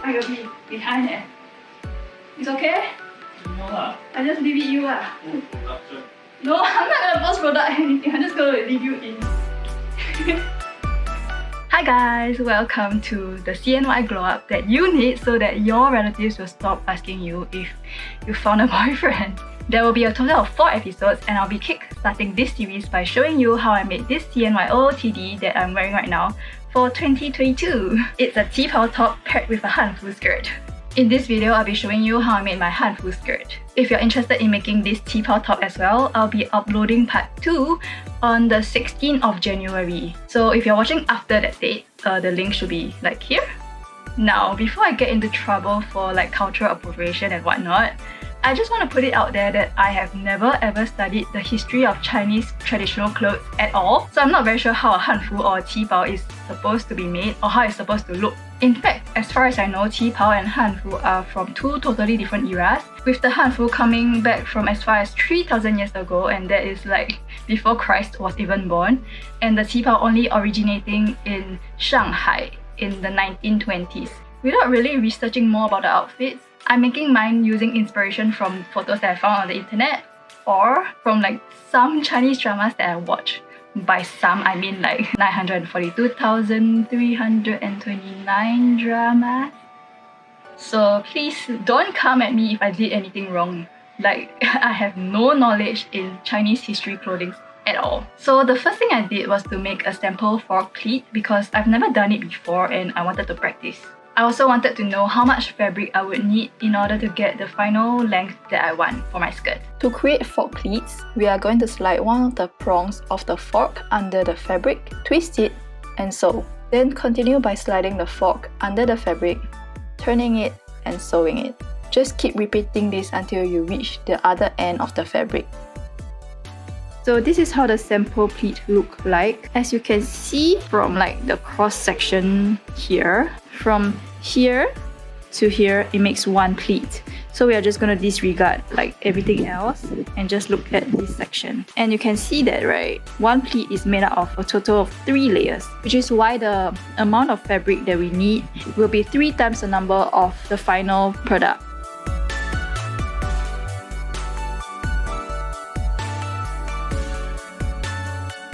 I will be behind it. It's okay? No. I just leave it you lah. Production. No, I'm not gonna post product or anything. I'm just gonna leave you in. Hi guys, welcome to the CNY glow up that you need so that your relatives will stop asking you if you found a boyfriend. There will be a total of 4 episodes and I'll be kick-starting this series by showing you how I made this CNY OOTD that I'm wearing right now for 2022. It's a T-Pow top paired with a hanfu skirt. In this video, I'll be showing you how I made my hanfu skirt. If you're interested in making this T-Pow top as well, I'll be uploading part 2 on the 16th of January. So if you're watching after that date, the link should be like here. Now, before I get into trouble for like cultural appropriation and whatnot, I just want to put it out there that I have never ever studied the history of Chinese traditional clothes at all. So I'm not very sure how a hanfu or a T-Pow is supposed to be made or how it's supposed to look. In fact, as far as I know, T-Pow and hanfu are from 2 totally different eras, with the hanfu coming back from as far as 3,000 years ago, and that is like before Christ was even born, and the T-Pow only originating in Shanghai in the 1920s. Without really researching more about the outfits, I'm making mine using inspiration from photos that I found on the internet or from like some Chinese dramas that I watch. By some, I mean like 942,329 dramas. So please don't come at me if I did anything wrong. Like, I have no knowledge in Chinese history clothing at all. So the first thing I did was to make a sample for pleat because I've never done it before and I wanted to practice. I also wanted to know how much fabric I would need in order to get the final length that I want for my skirt. To create fork pleats, we are going to slide one of the prongs of the fork under the fabric, twist it, and sew. Then continue by sliding the fork under the fabric, turning it, and sewing it. Just keep repeating this until you reach the other end of the fabric. So this is how the sample pleat look like. As you can see from like the cross section here, from here to here, it makes one pleat. So we are just going to disregard like everything else and just look at this section. And you can see that, right, one pleat is made up of a total of 3 layers, which is why the amount of fabric that we need will be 3 times the number of the final product.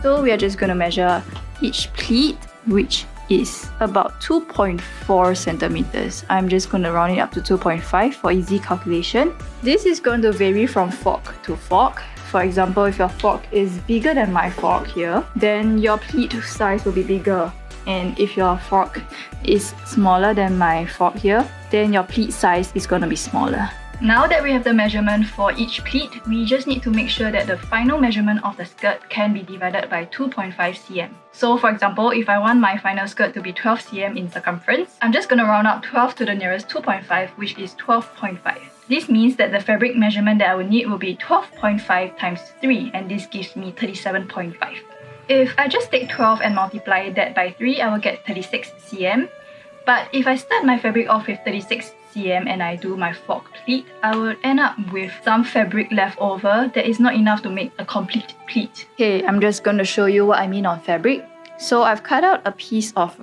So we are just going to measure each pleat, which is about 2.4 centimeters. I'm just going to round it up to 2.5 for easy calculation. This is going to vary from fork to fork. For example, if your fork is bigger than my fork here, then your pleat size will be bigger. And if your fork is smaller than my fork here, then your pleat size is going to be smaller. Now that we have the measurement for each pleat, we just need to make sure that the final measurement of the skirt can be divided by 2.5 cm. So for example, if I want my final skirt to be 12 cm in circumference, I'm just going to round up 12 to the nearest 2.5, which is 12.5. This means that the fabric measurement that I will need will be 12.5 times 3, and this gives me 37.5. If I just take 12 and multiply that by 3, I will get 36 cm. But if I start my fabric off with 36 cm and I do my fork pleat, I would end up with some fabric left over that is not enough to make a complete pleat. Okay, I'm just going to show you what I mean on fabric. So I've cut out a piece of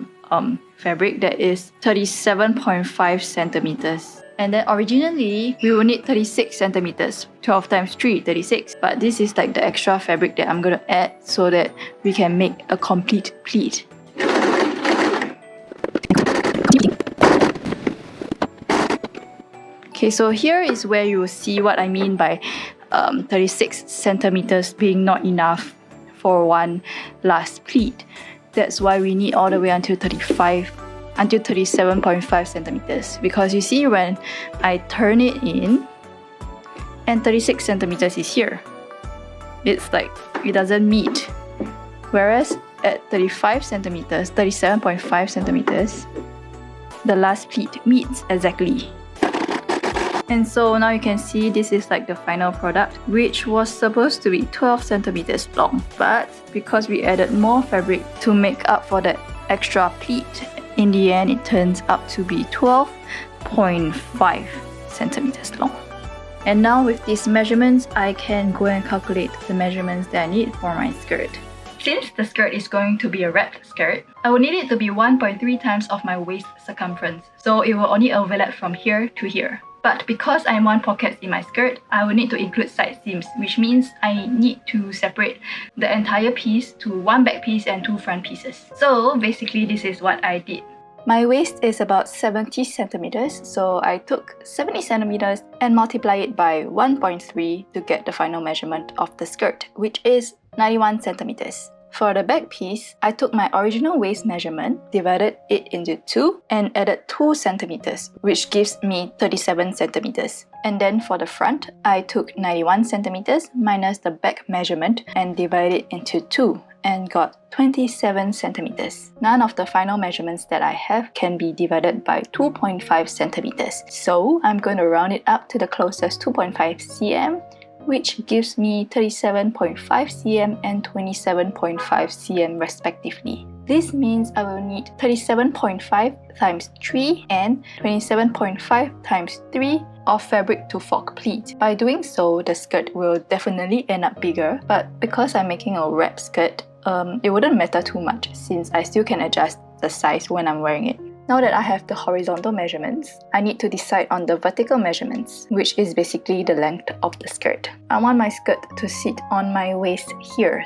fabric that is 37.5 centimeters. And then originally, we will need 36 centimeters. 12 times 3, 36. But this is like the extra fabric that I'm going to add so that we can make a complete pleat. Okay, so here is where you will see what I mean by 36 centimeters being not enough for one last pleat. That's why we need all the way until 37.5 centimeters. Because you see, when I turn it in, and 36 centimeters is here, it's like it doesn't meet. Whereas at 35 centimeters, 37.5 centimeters, the last pleat meets exactly. And so now you can see this is like the final product, which was supposed to be 12 centimeters long. But because we added more fabric to make up for that extra pleat, in the end it turns out to be 12.5 centimeters long. And now with these measurements, I can go and calculate the measurements that I need for my skirt. Since the skirt is going to be a wrapped skirt, I will need it to be 1.3 times of my waist circumference, so it will only overlap from here to here. But because I want pockets in my skirt, I will need to include side seams, which means I need to separate the entire piece to one back piece and two front pieces. So basically this is what I did. My waist is about 70 centimeters, so I took 70 centimeters and multiply it by 1.3 to get the final measurement of the skirt, which is 91 centimeters. For the back piece, I took my original waist measurement, divided it into 2, and added 2 centimeters, which gives me 37 centimeters. And then for the front, I took 91 centimeters minus the back measurement and divided it into 2, and got 27 centimeters. None of the final measurements that I have can be divided by 2.5 centimeters. So I'm going to round it up to the closest 2.5 cm, which gives me 37.5 cm and 27.5 cm respectively. This means I will need 37.5 times 3 and 27.5 times 3 of fabric to fork pleat. By doing so, the skirt will definitely end up bigger, but because I'm making a wrap skirt, it wouldn't matter too much since I still can adjust the size when I'm wearing it. Now that I have the horizontal measurements, I need to decide on the vertical measurements, which is basically the length of the skirt. I want my skirt to sit on my waist here,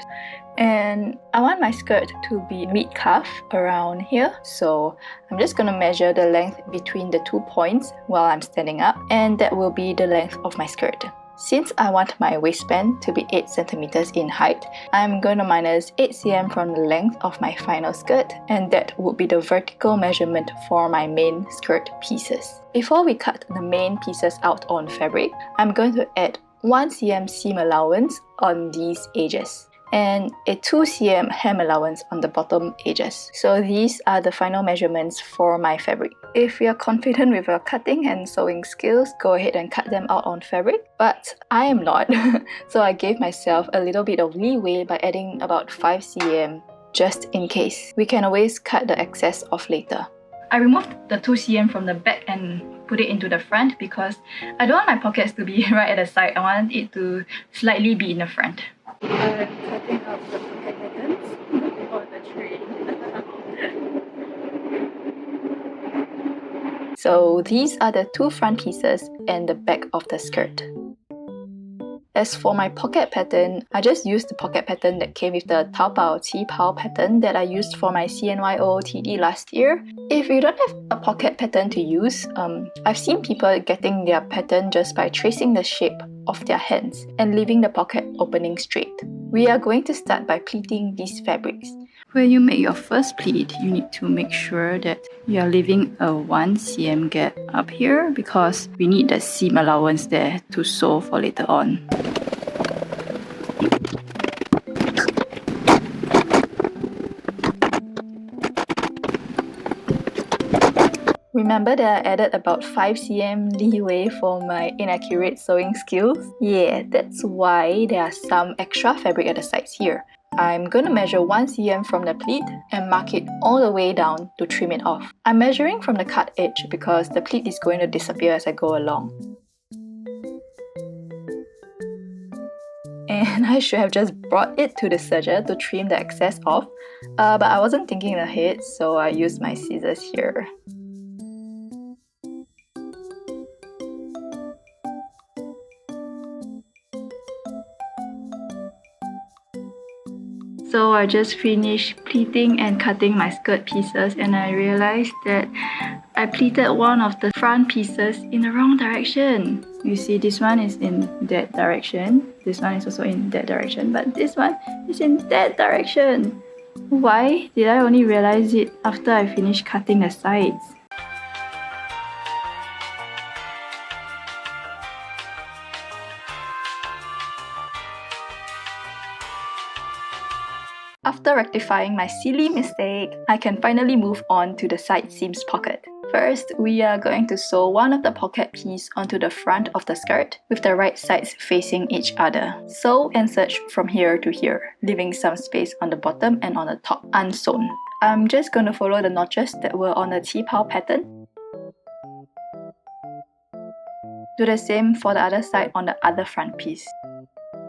and I want my skirt to be mid-calf around here, so I'm just gonna measure the length between the 2 points while I'm standing up, and that will be the length of my skirt. Since I want my waistband to be 8 centimeters in height, I'm going to minus 8 cm from the length of my final skirt, and that would be the vertical measurement for my main skirt pieces. Before we cut the main pieces out on fabric, I'm going to add 1 cm seam allowance on these edges and a 2 cm hem allowance on the bottom edges. So these are the final measurements for my fabric. If you're confident with your cutting and sewing skills, go ahead and cut them out on fabric, but I am not. So I gave myself a little bit of leeway by adding about 5 cm just in case. We can always cut the excess off later. I removed the 2 cm from the back and put it into the front because I don't want my pockets to be right at the side. I want it to slightly be in the front. I'm cutting out the pocket patterns on the tray. So these are the 2 front pieces and the back of the skirt. As for my pocket pattern, I just used the pocket pattern that came with the Taobao Qipao pattern that I used for my CNY OOTD last year. If you don't have a pocket pattern to use, I've seen people getting their pattern just by tracing the shape of their hands and leaving the pocket opening straight. We are going to start by pleating these fabrics. When you make your first pleat, you need to make sure that you are leaving a 1 cm gap up here because we need the seam allowance there to sew for later on. Remember that I added about 5 cm leeway for my inaccurate sewing skills? Yeah, that's why there are some extra fabric at the sides here. I'm gonna measure 1 cm from the pleat and mark it all the way down to trim it off. I'm measuring from the cut edge because the pleat is going to disappear as I go along. And I should have just brought it to the serger to trim the excess off, but I wasn't thinking ahead, so I used my scissors here. So I just finished pleating and cutting my skirt pieces, and I realized that I pleated one of the front pieces in the wrong direction. You see, this one is in that direction, this one is also in that direction, but this one is in that direction. Why did I only realize it after I finished cutting the sides? After rectifying my silly mistake, I can finally move on to the side seams pocket. First, we are going to sew one of the pocket piece onto the front of the skirt with the right sides facing each other. Sew and serge from here to here, leaving some space on the bottom and on the top unsewn. I'm just going to follow the notches that were on the Qipao pattern. Do the same for the other side on the other front piece.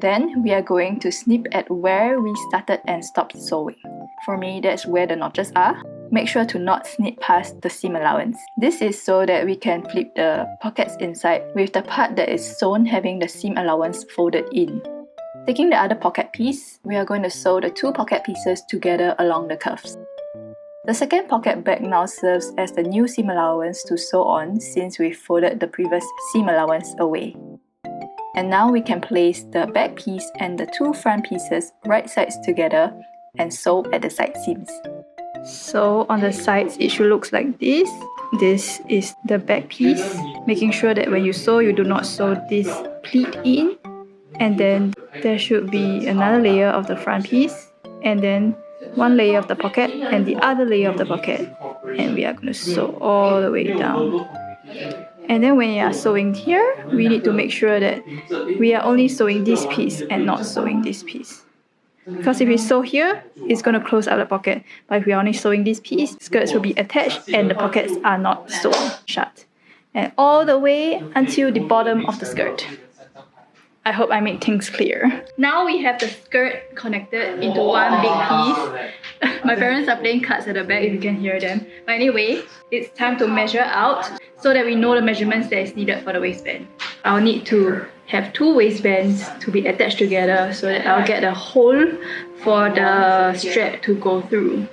Then we are going to snip at where we started and stopped sewing. For me, that's where the notches are. Make sure to not snip past the seam allowance. This is so that we can flip the pockets inside with the part that is sewn having the seam allowance folded in. Taking the other pocket piece, we are going to sew the two pocket pieces together along the curves. The second pocket back now serves as the new seam allowance to sew on since we folded the previous seam allowance away. And now we can place the back piece and the two front pieces right sides together and sew at the side seams. So on the sides it should look like this. This is the back piece, making sure that when you sew, you do not sew this pleat in. And then there should be another layer of the front piece, and then one layer of the pocket and the other layer of the pocket. And we are going to sew all the way down. And then when you are sewing here, we need to make sure that we are only sewing this piece and not sewing this piece. Because if we sew here, it's going to close up the pocket. But if we are only sewing this piece, skirts will be attached and the pockets are not sewn shut. And all the way until the bottom of the skirt. I hope I made things clear. Now we have the skirt connected into one big piece. My parents are playing cards at the back if you can hear them. But anyway, it's time to measure out so that we know the measurements that is needed for the waistband. I'll need to have two waistbands to be attached together so that I'll get a hole for the strap to go through.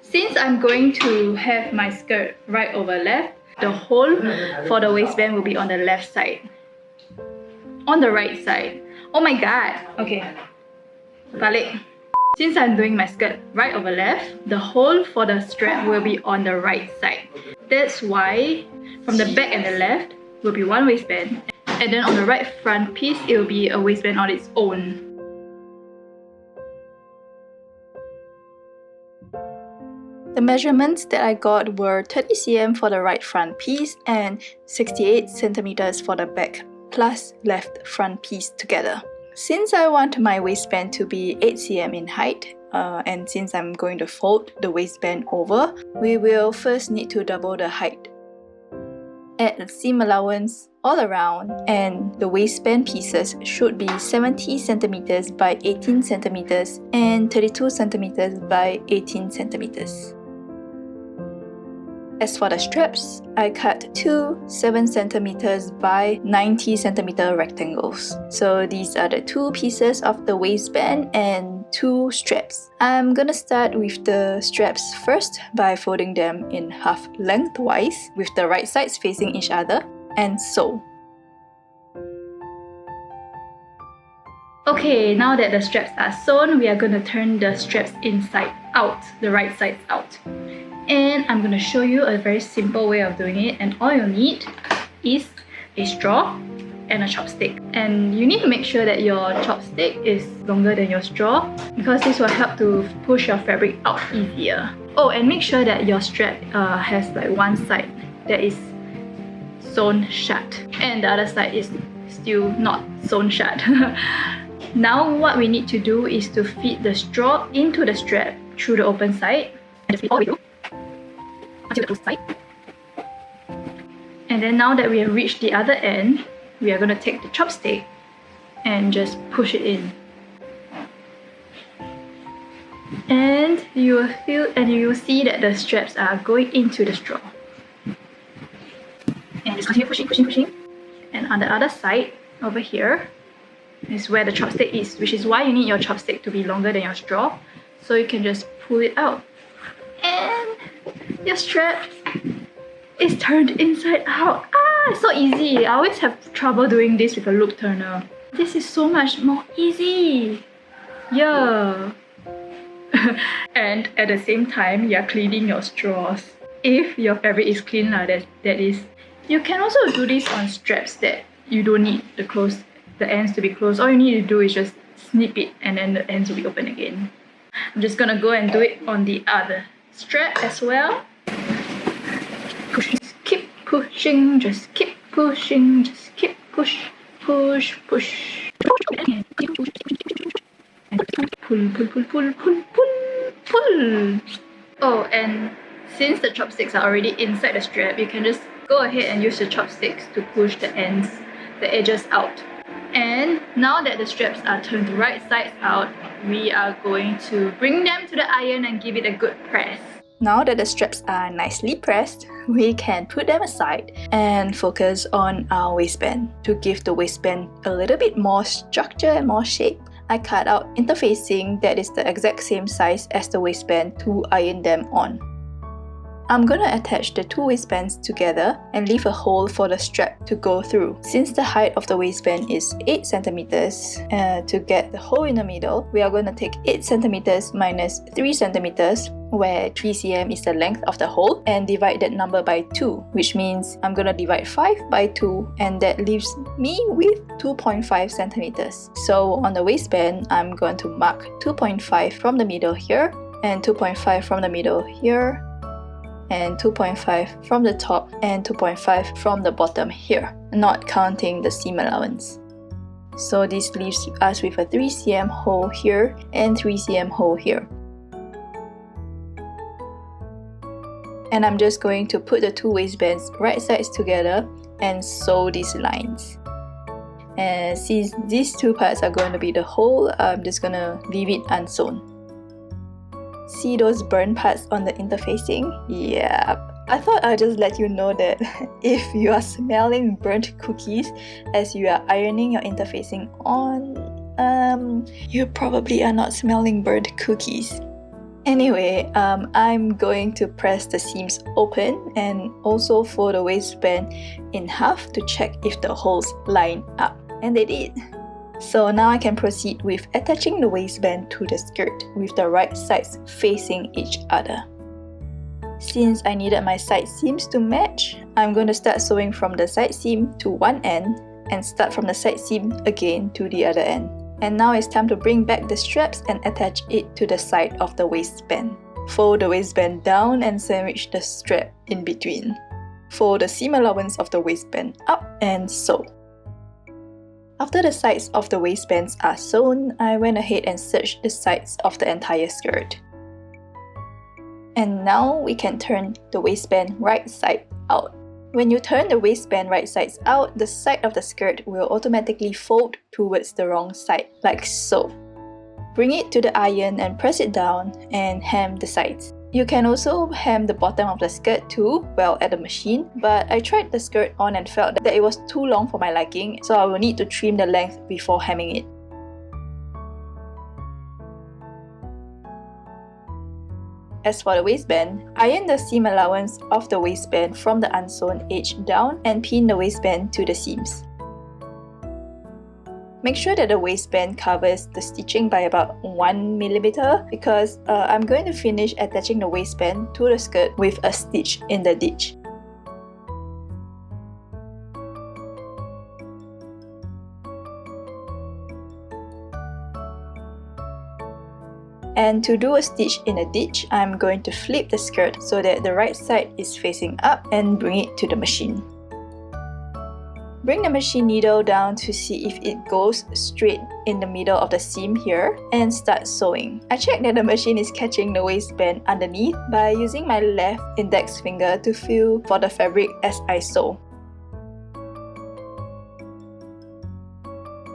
Since I'm going to have my skirt right over left, the hole for the waistband will be on the left side. On the right side. Oh my god! Okay. Balik. Since I'm doing my skirt right over left, the hole for the strap will be on the right side. That's why from the back and the left will be one waistband, and then on the right front piece it will be a waistband on its own. The measurements that I got were 30 cm for the right front piece and 68 cm for the back plus left front piece together. Since I want my waistband to be 8 cm in height, and since I'm going to fold the waistband over, we will first need to double the height. Add the seam allowance all around, and the waistband pieces should be 70 cm by 18 cm and 32 cm by 18 cm. As for the straps, I cut two 7 cm by 90 cm rectangles. So these are the two pieces of the waistband and two straps. I'm gonna start with the straps first by folding them in half lengthwise with the right sides facing each other and sew. Okay, now that the straps are sewn, we are gonna turn the straps inside out, the right sides out. And I'm going to show you a very simple way of doing it, and all you need is a straw and a chopstick. And you need to make sure that your chopstick is longer than your straw because this will help to push your fabric out easier. Oh, and make sure that your strap has like one side that is sewn shut and the other side is still not sewn shut. Now what we need to do is to feed the straw into the strap through the open side and just feed all the way through until the closed side. And then now that we have reached the other end, we are going to take the chopstick and just push it in. And you will feel and you will see that the straps are going into the straw. And just continue pushing, pushing, pushing. And on the other side, over here, is where the chopstick is, which is why you need your chopstick to be longer than your straw, so you can just pull it out. And your strap is turned inside out. Ah, it's so easy. I always have trouble doing this with a loop turner. This is so much more easy. Yeah. And at the same time, you're cleaning your straws. If your fabric is clean, that is. You can also do this on straps that you don't need the ends to be closed. All you need to do is just snip it and then the ends will be open again. I'm just gonna go and do it on the other strap as well. Push, keep pushing, just keep pushing, just keep push, push, push. And pull, pull, pull, pull, pull, pull, pull. Oh, and since the chopsticks are already inside the strap, you can just go ahead and use the chopsticks to push the edges out. And now that the straps are turned right sides out, we are going to bring them to the iron and give it a good press. Now that the straps are nicely pressed, we can put them aside and focus on our waistband to give the waistband a little bit more structure and more shape. I cut out interfacing that is the exact same size as the waistband to iron them on. I'm gonna attach the two waistbands together and leave a hole for the strap to go through. Since the height of the waistband is 8 centimeters, to get the hole in the middle, we are going to take 8 centimeters minus 3 centimeters, where 3 cm is the length of the hole, and divide that number by 2, which means I'm going to divide 5 by 2, and that leaves me with 2.5 centimeters. So on the waistband, I'm going to mark 2.5 from the middle here, and 2.5 from the middle here, and 2.5 from the top, and 2.5 from the bottom here, not counting the seam allowance. So this leaves us with a 3 cm hole here and 3 cm hole here. And I'm just going to put the two waistbands right sides together and sew these lines. And since these two parts are going to be the hole, I'm just gonna leave it unsewn. See those burn parts on the interfacing? Yeah, I thought I'd just let you know that if you are smelling burnt cookies as you are ironing your interfacing on, you probably are not smelling burnt cookies. Anyway, I'm going to press the seams open and also fold the waistband in half to check if the holes line up. And they did. So now I can proceed with attaching the waistband to the skirt with the right sides facing each other. Since I needed my side seams to match, I'm going to start sewing from the side seam to one end and start from the side seam again to the other end. And now it's time to bring back the straps and attach it to the side of the waistband. Fold the waistband down and sandwich the strap in between. Fold the seam allowance of the waistband up and sew. After the sides of the waistbands are sewn, I went ahead and serged the sides of the entire skirt. And now we can turn the waistband right side out. When you turn the waistband right sides out, the side of the skirt will automatically fold towards the wrong side, like so. Bring it to the iron and press it down and hem the sides. You can also hem the bottom of the skirt too, well, at the machine, but I tried the skirt on and felt that it was too long for my liking, so I will need to trim the length before hemming it. As for the waistband, iron the seam allowance of the waistband from the unsewn edge down and pin the waistband to the seams. Make sure that the waistband covers the stitching by about 1 mm because I'm going to finish attaching the waistband to the skirt with a stitch in the ditch. And to do a stitch in a ditch, I'm going to flip the skirt so that the right side is facing up and bring it to the machine. Bring the machine needle down to see if it goes straight in the middle of the seam here and start sewing. I check that the machine is catching the waistband underneath by using my left index finger to feel for the fabric as I sew.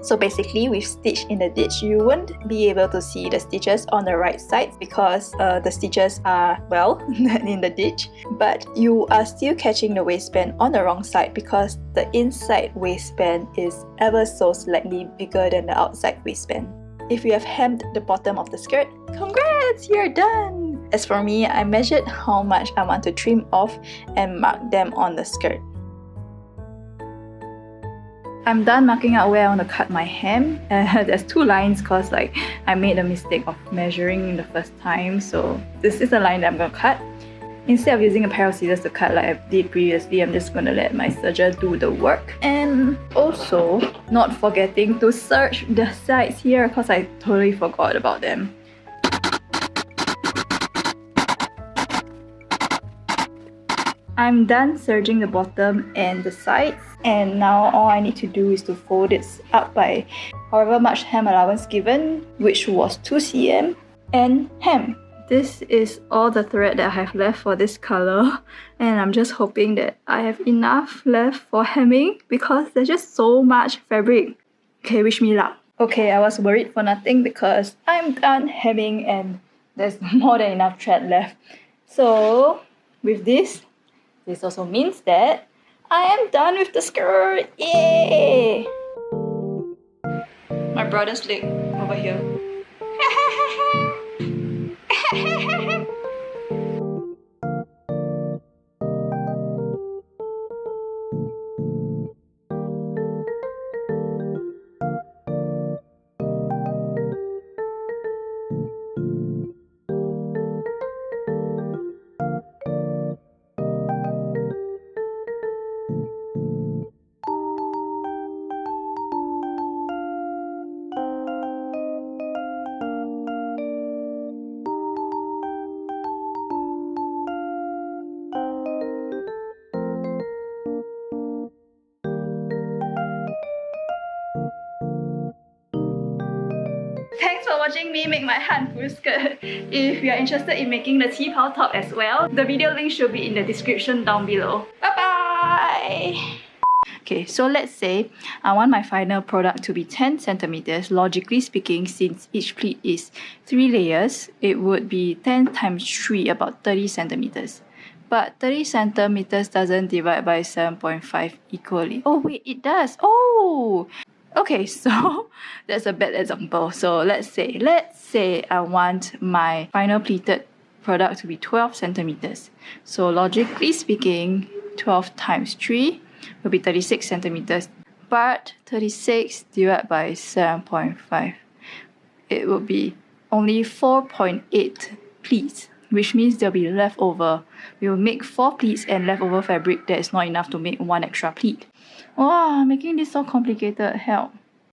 So basically, with stitch in the ditch, you won't be able to see the stitches on the right side because the stitches are, well, in the ditch. But you are still catching the waistband on the wrong side because the inside waistband is ever so slightly bigger than the outside waistband. If you have hemmed the bottom of the skirt, congrats, you're done! As for me, I measured how much I want to trim off and mark them on the skirt. I'm done marking out where I want to cut my hem. There's two lines because I made a mistake of measuring the first time, so this is the line that I'm going to cut. Instead of using a pair of scissors to cut like I did previously, I'm just going to let my serger do the work. And also, not forgetting to serge the sides here because I totally forgot about them. I'm done serging the bottom and the sides, and now all I need to do is to fold it up by however much hem allowance given, which was 2 cm, and hem. This is all the thread that I have left for this color, and I'm just hoping that I have enough left for hemming because there's just so much fabric. Okay, wish me luck. Okay, I was worried for nothing because I'm done hemming and there's more than enough thread left. So with this also means that I am done with the skirt. Yay! My brother's leg over here. Thanks for watching me make my hanfu skirt. If you are interested in making the T-pao top as well, the video link should be in the description down below. Bye bye! Okay, so let's say I want my final product to be 10 centimeters. Logically speaking, since each pleat is 3 layers, it would be 10 times 3, about 30 centimeters. But 30 centimeters doesn't divide by 7.5 equally. Oh wait, it does! Oh! Okay, so that's a bad example. So let's say I want my final pleated product to be 12 centimeters. So logically speaking, 12 times 3 will be 36 centimeters. But 36 divided by 7.5, it will be only 4.8 pleats, which means there'll be leftover. We will make 4 pleats and leftover fabric that is not enough to make 1 extra pleat. Wow, making this so complicated. Help.